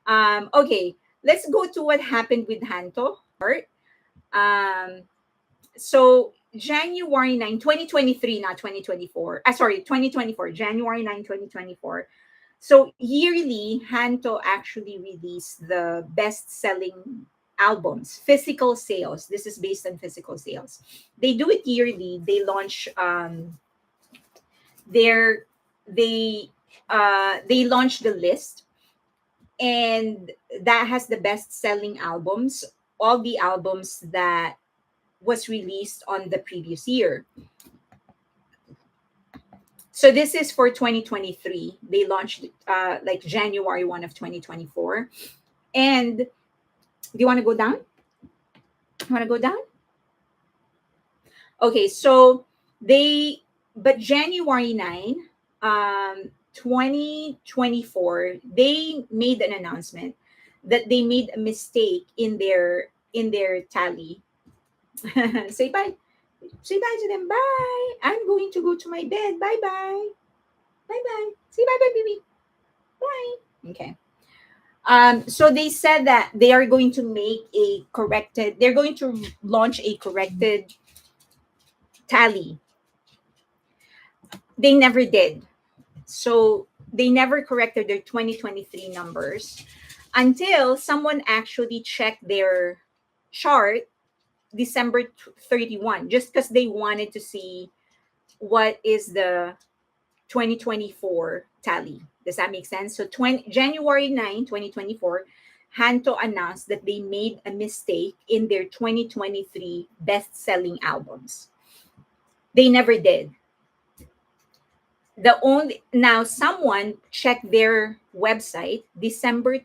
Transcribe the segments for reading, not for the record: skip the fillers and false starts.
Okay, let's go to what happened with Hanteo Chart. Um, so January 9, 2023, not 2024. Sorry, 2024, January 9, 2024. So yearly, Hanteo actually released the best-selling albums, physical sales. This is based on physical sales. They do it yearly. They launch their they launch the list, and that has the best-selling albums, all the albums that was released on the previous year. So this is for 2023. They launched like January 1 of 2024. And do you want to go down? You want to go down? Okay, so they, but January 9, 2024, they made an announcement that they made a mistake in their tally. Say bye. Say bye to them. Bye. I'm going to go to my bed. Bye bye. Bye bye. Say bye bye, baby. Bye. Okay. So they said that they are going to make a corrected, they're going to launch a corrected tally. They never did. So they never corrected their 2023 numbers until someone actually checked their chart December 31, just because they wanted to see what is the 2024 tally. Does that make sense? So January 9, 2024, Hanteo announced that they made a mistake in their 2023 best-selling albums. They never did. The only now someone checked their website December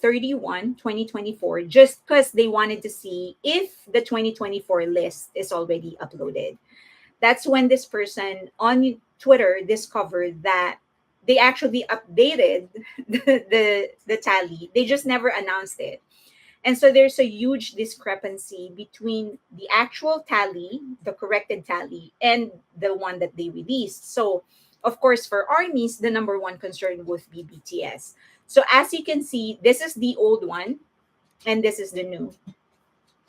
31, 2024, just because they wanted to see if the 2024 list is already uploaded. That's when this person on Twitter discovered that they actually updated the tally. They just never announced it. And so there's a huge discrepancy between the actual tally, the corrected tally, and the one that they released. So, of course, for armies, the number one concern would be BTS. So, as you can see, this is the old one, and this is the new.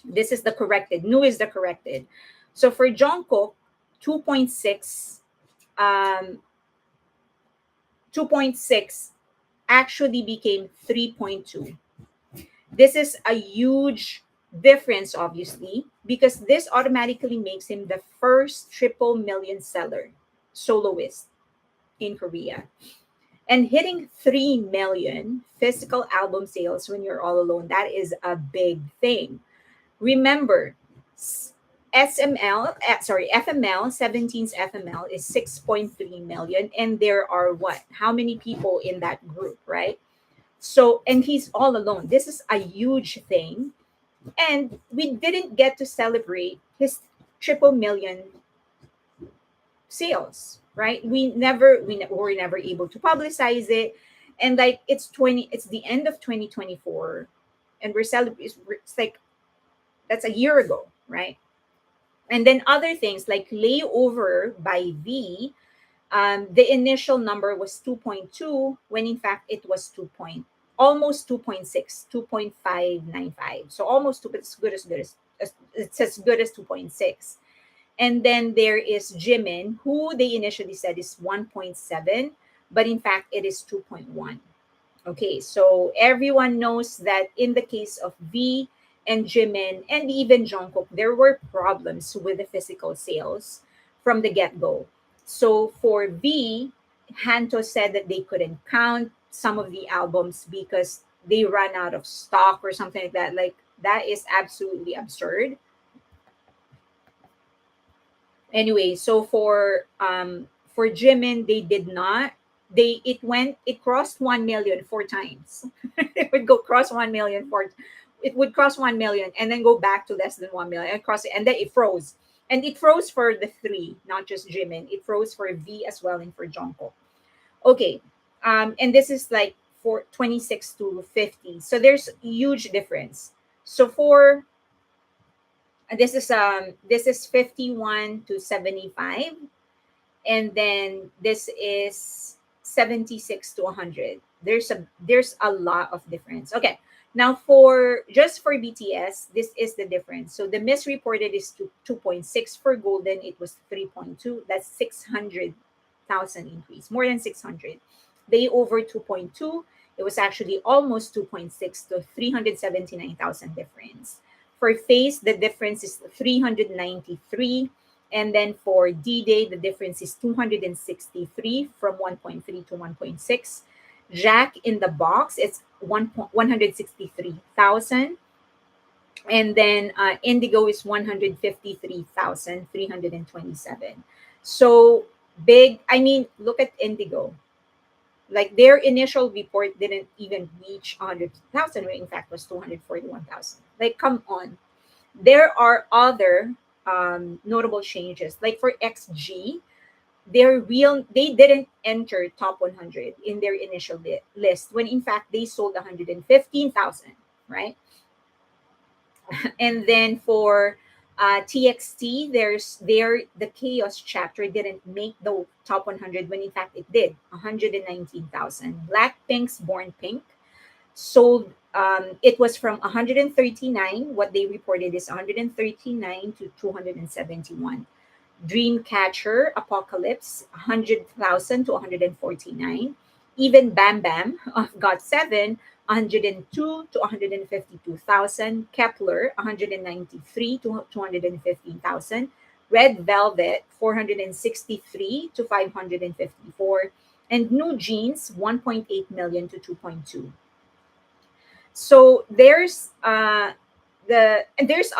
This is the corrected. New is the corrected. So, for Jungkook, 2.6, um, 2.6 actually became 3.2. This is a huge difference, obviously, because this automatically makes him the first triple million seller soloist in Korea. And hitting 3 million physical album sales when you're all alone, that is a big thing. Remember, FML, 17's FML is 6.3 million. And there are what? How many people in that group, right? So, and he's all alone. This is a huge thing. And we didn't get to celebrate his triple million sales, right? Were never able to publicize it. And like it's the end of 2024, and we're celebrating, it's like that's a year ago, right? And then other things like Layover by V, the initial number was 2.2, when in fact it was almost 2.6, 2.595. So almost two, but it's as good as 2.6. And then there is Jimin, who they initially said is 1.7, but in fact it is 2.1. Okay, so everyone knows that in the case of V and Jimin and even Jungkook, there were problems with the physical sales from the get-go. So for V, Hanto said that they couldn't count some of the albums because they ran out of stock or something like that. Like that is absolutely absurd. Anyway, so for Jimin, they did not. It crossed 1 million 4 times. It would go cross 1 million for it would cross 1 million and then go back to less than 1 million and cross it, and then it froze. And it froze for the three, not just Jimin. It froze for V as well and for Jungkook. Okay. And this is like for 26 to 50. So there's huge difference. So for this is 51 to 75, and then this is 76 to 100. There's a lot of difference. Okay. Now for just for BTS, this is the difference. So the misreported is 2.6. For Golden, it was 3.2. That's 600,000 increase, more than 600. They over 2.2. It was actually almost 2.6 to 379,000 difference. For Face, the difference is 393. And then for D-Day, the difference is 263 from 1.3 to 1.6. Jack in the Box, it's 163,000. And then Indigo is 153,327. So big. I mean, look at Indigo. Like their initial report didn't even reach 100,000, or in fact was 241,000. Like, come on. There are other notable changes. Like for XG, they didn't enter top 100 in their initial list, when in fact they sold 115,000, right? And then for TXT, the Chaos chapter didn't make the top 100, when in fact it did, 119,000. Blackpink's Born Pink sold, it was from 139. What they reported is 139 to 271. Dreamcatcher Apocalypse, 100,000 to 149. Even Bam Bam of got 7, 102 to 152,000. Kepler, 193 to 215,000. Red Velvet, 463 to 554. And New Jeans, 1.8 million to 2.2. So there's a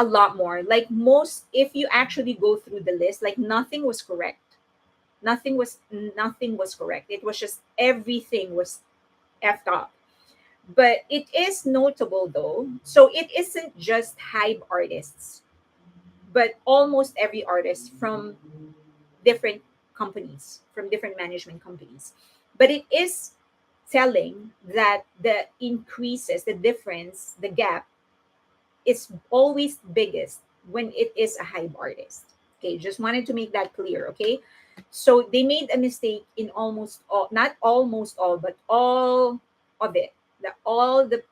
lot more. Like, most, if you actually go through the list, like nothing was correct. Nothing was correct. It was just everything was effed up. But it is notable though. So it isn't just hype artists, but almost every artist from different companies, from different management companies. But it is telling that the increases, the difference, the gap is always biggest when it is a hype artist. Okay, just wanted to make that clear. Okay, so they made a mistake in almost all, not almost all, but all of it. All the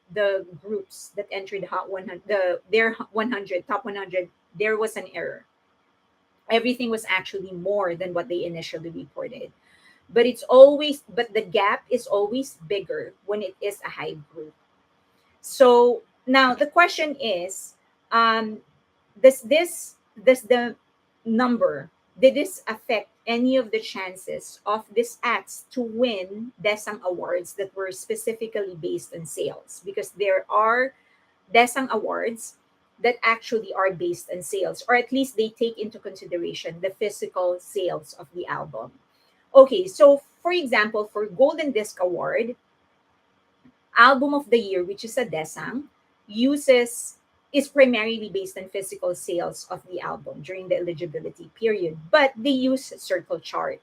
groups that entered the hot 100, their 100 top 100, there was an error. Everything was actually more than what they initially reported. But the gap is always bigger when it is a hype group. So now the question is, um, does the number, did this affect any of the chances of these acts to win Desang Awards that were specifically based on sales? Because there are Desang Awards that actually are based on sales, or at least they take into consideration the physical sales of the album. Okay, so for example, for Golden Disc Award, Album of the Year, which is a Desang, uses is primarily based on physical sales of the album during the eligibility period, but they use Circle Chart.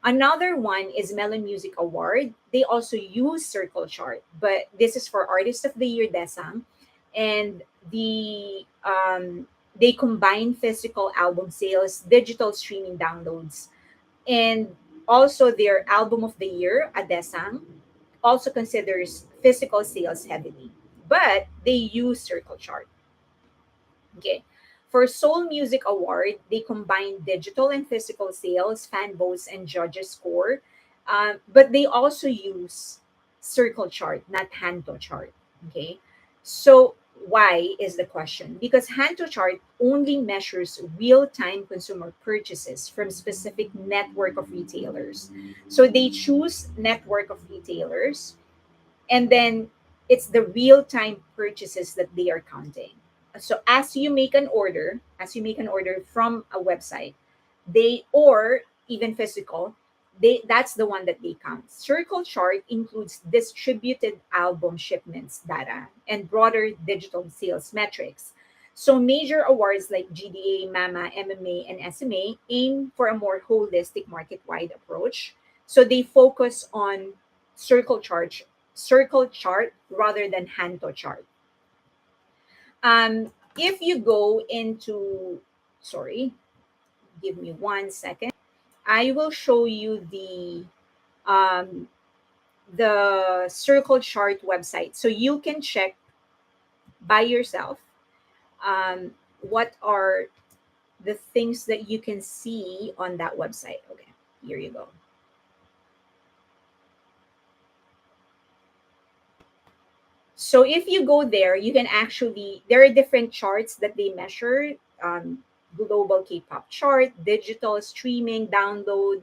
Another one is Melon Music Award. They also use Circle Chart, but this is for Artist of the Year Desang, and they combine physical album sales, digital streaming downloads, and also their Album of the Year, Adesang, also considers physical sales heavily, but they use Circle Chart. Okay. For Soul Music Award, they combine digital and physical sales, fan votes, and judges score. But they also use Circle Chart, not Hanteo Chart. Okay. So why is the question? Because Hanteo Chart only measures real-time consumer purchases from specific network of retailers. So they choose network of retailers, and then it's the real-time purchases that they are counting. So as you make an order from a website, they, or even physical, that's the one that they count. Circle Chart includes distributed album shipments data and broader digital sales metrics. So major awards like GDA, MAMA, MMA, and SMA aim for a more holistic market-wide approach. So they focus on circle chart circle chart rather than Hanto chart. If you go into, sorry, give me 1 second. I will show you the the Circle Chart website, so you can check by yourself what are the things that you can see on that website. Okay, here you go. So if you go there, you can actually, there are different charts that they measure, global K-pop chart, digital streaming, download,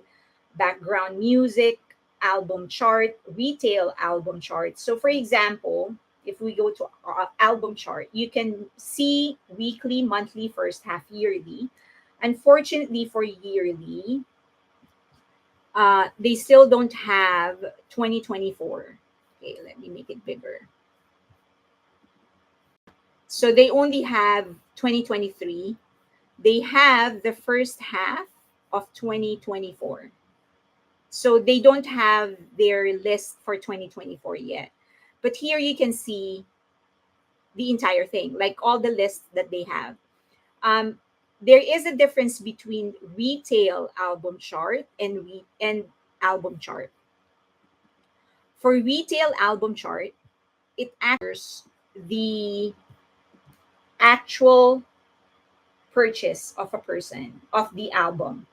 background music, album chart, retail album chart. So for example, if we go to album chart, you can see weekly, monthly, first half, yearly. Unfortunately for yearly, they still don't have 2024. Okay, let me make it bigger. So they only have 2023. They have the first half of 2024. So they don't have their list for 2024 yet. But here you can see the entire thing, like all the lists that they have. Um, there is a difference between retail album chart and album chart. For retail album chart, it actually the actual purchase of a person of the album.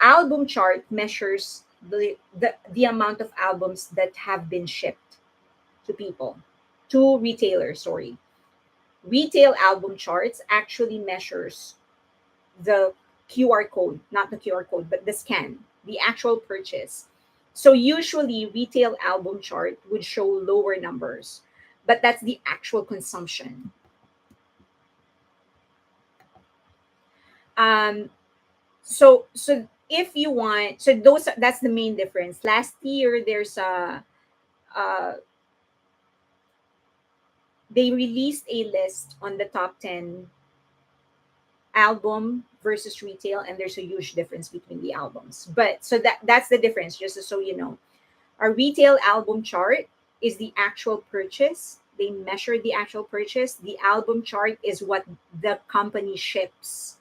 Album chart measures the amount of albums that have been shipped to people, to retailers, sorry. Retail album charts actually measures the QR code, not the QR code, but the scan, the actual purchase. So usually retail album chart would show lower numbers, but that's the actual consumption. Um, so if you want, so that's the main difference. Last year there's a uh, they released a list on the top 10 album versus retail, and there's a huge difference between the albums. But so that's the difference, just so you know. Our retail album chart is the actual purchase. They measure the actual purchase. The album chart is what the company ships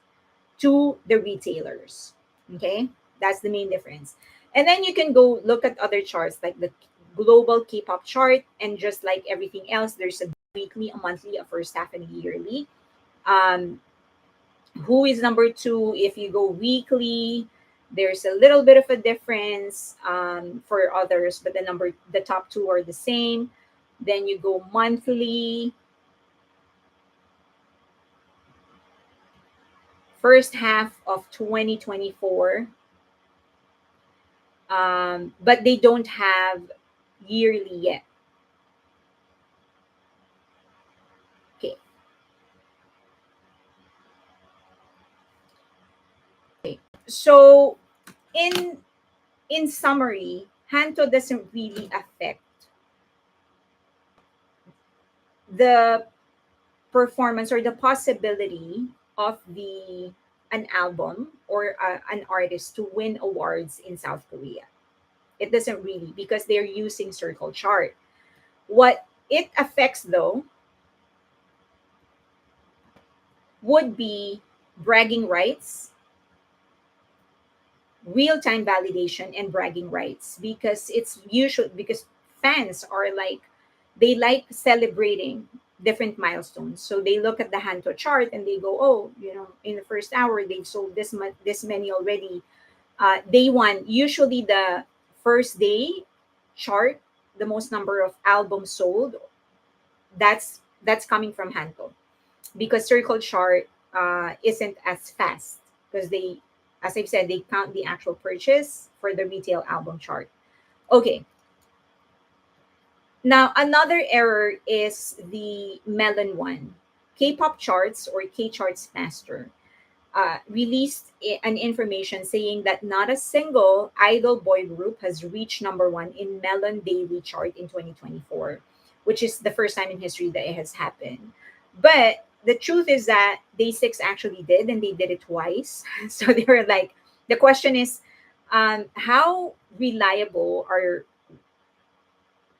to the retailers. Okay, that's the main difference. And then you can go look at other charts like the global K-pop chart, and just like everything else, there's a weekly, a monthly, a first half, and a yearly. Um, who is number two? If you go weekly, there's a little bit of a difference for others, but the top two are the same. Then you go monthly, first half of 2024, but they don't have yearly yet. Okay. Okay. So in summary, Hanto doesn't really affect the performance or the possibility of the an album or an artist to win awards in South Korea. It doesn't really, because they're using Circle Chart. What it affects though would be bragging rights, real-time validation, and bragging rights, because it's usual, because fans are like, they like celebrating different milestones. So they look at the Hanto chart and they go, oh, in the first hour they've sold this many already. Day one, usually the first day chart, the most number of albums sold, that's coming from Hanto, because Circle Chart isn't as fast, because they, as I've said, they count the actual purchase for the retail album chart. Okay. Now another error is the Melon one. K-pop charts, or K Charts Master, released an information saying that not a single idol boy group has reached number one in Melon Daily Chart in 2024, which is the first time in history that it has happened. But the truth is that Day Six actually did, and they did it twice. So they were like, the question is, how reliable are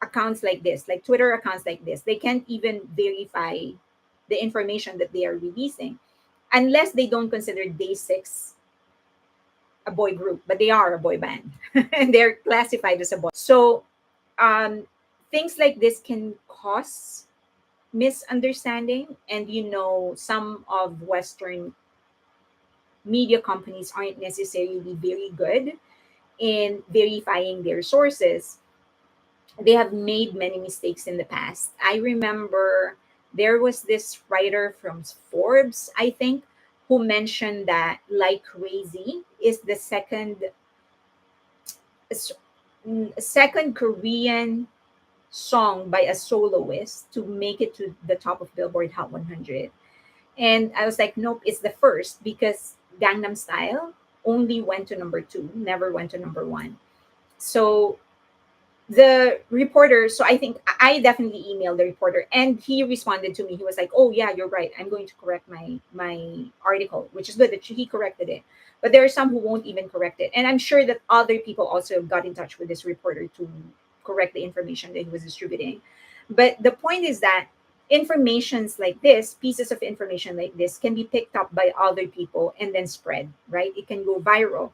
accounts like this, like Twitter accounts like this? They can't even verify the information that they are releasing, unless they don't consider Day Six a boy group, but they are a boy band and they're classified as a boy. So um, things like this can cause misunderstanding, and some of Western media companies aren't necessarily very good in verifying their sources. They have made many mistakes in the past. I remember there was this writer from Forbes, I think, who mentioned that Like Crazy is the s- second Korean song by a soloist to make it to the top of Billboard Hot 100. And I was like, nope, it's the first, because Gangnam Style only went to number 2, never went to number 1. So the reporter, so I think I definitely emailed the reporter, and he responded to me. He was like, oh yeah, you're right, I'm going to correct my article, which is good that he corrected it. But there are some who won't even correct it, and I'm sure that other people also got in touch with this reporter to correct the information that he was distributing. But the point is that informations like this, pieces of information like this, can be picked up by other people and then spread, right? It can go viral.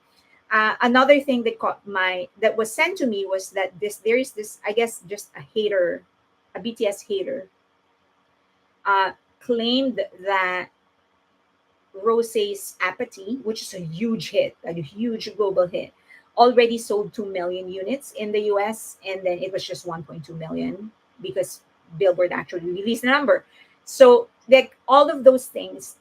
Another thing that was sent to me was that there is this, I guess, just a hater, a BTS hater, uh, claimed that Rose's Apathy, which is a huge hit, a huge global hit, already sold 2 million units in the US, and then it was just 1.2 million because Billboard actually released the number. So, like, all of those things,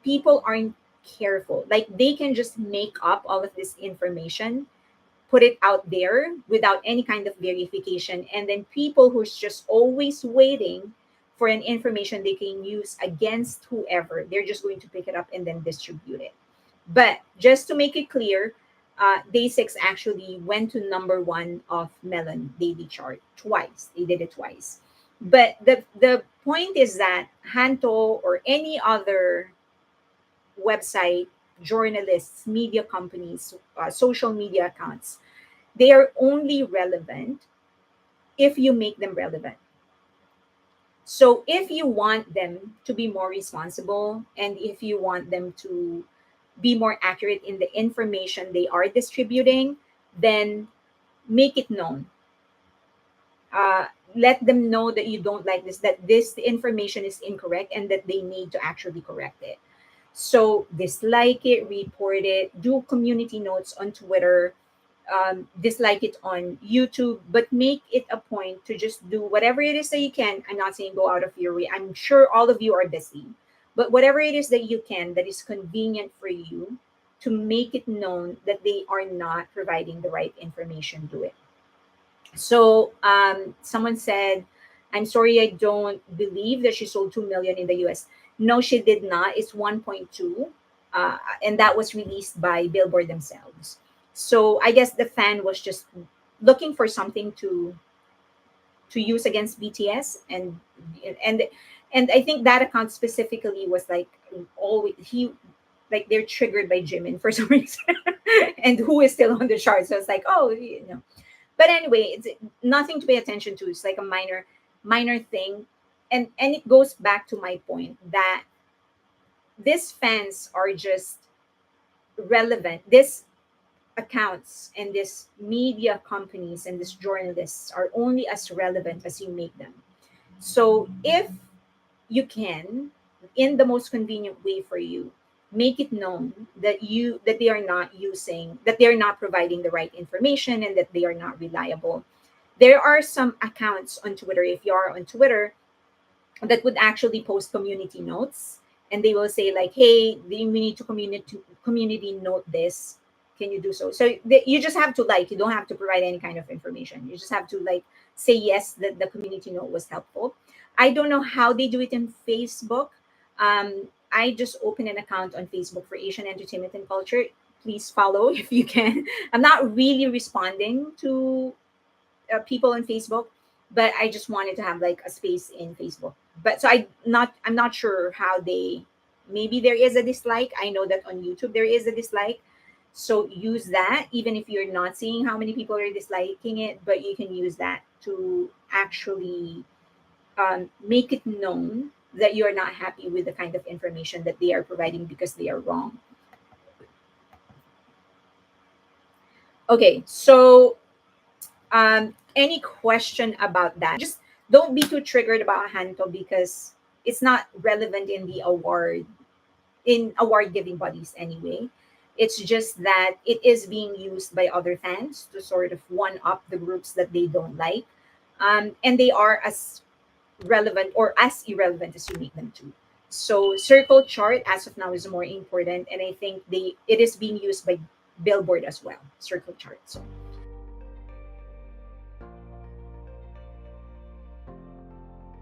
people aren't careful. Like, they can just make up all of this information, put it out there without any kind of verification, and then people who's just always waiting for an information they can use against whoever, they're just going to pick it up and then distribute it. But just to make it clear, Day 6 actually went to number 1 of Melon Daily Chart twice. They did it twice. But the point is that Hanto or any other website, journalists, media companies, social media accounts, they are only relevant if you make them relevant. So if you want them to be more responsible, and if you want them to be more accurate in the information they are distributing, then make it known. Uh, Let them know that you don't like this, that this information is incorrect, and that they need to actually correct it. So dislike it, report it, do community notes on Twitter, dislike it on YouTube, but make it a point to just do whatever it is that you can. I'm not saying go out of your way. I'm sure all of you are busy, but whatever it is that you can that is convenient for you, to make it known that they are not providing the right information, do it. So someone said, I'm sorry, I don't believe that she sold 2 million in the US. No, she did not. It's 1.2. And that was released by Billboard themselves. So I guess the fan was just looking for something to use against BTS, and and I think that account specifically was like, always he like, they're triggered by Jimin for some reason, and who is still on the chart. So it's like, oh, but anyway, it's nothing to pay attention to. It's like a minor thing, and it goes back to my point that these fans are just relevant. These accounts and these media companies and these journalists are only as relevant as you make them. So if you can, in the most convenient way for you, make it known that they are not using, that they are not providing the right information, and that they are not reliable. There are some accounts on Twitter, if you are on Twitter, that would actually post community notes, and they will say like, hey, we need to community note this, can you do so? So you just have to, like, you don't have to provide any kind of information, you just have to, like, say yes, that the community note was helpful. I don't know how they do it in Facebook. I just opened an account on Facebook for Asian entertainment and culture. Please follow if you can. I'm not really responding to people on Facebook, but I just wanted to have like a space in Facebook. But so I'm not sure how they, maybe there is a dislike. I know that on YouTube there is a dislike. So use that, even if you're not seeing how many people are disliking it, but you can use that to actually make it known that you're not happy with the kind of information that they are providing because they are wrong. Okay, so Any question about that? Just don't be too triggered about Hanto because it's not relevant in the award giving bodies anyway. It's just that it is being used by other fans to sort of one up the groups that they don't like. And they are as relevant or as irrelevant as you make them to. So circle chart as of now is more important, and I think it is being used by Billboard as well. Circle chart. So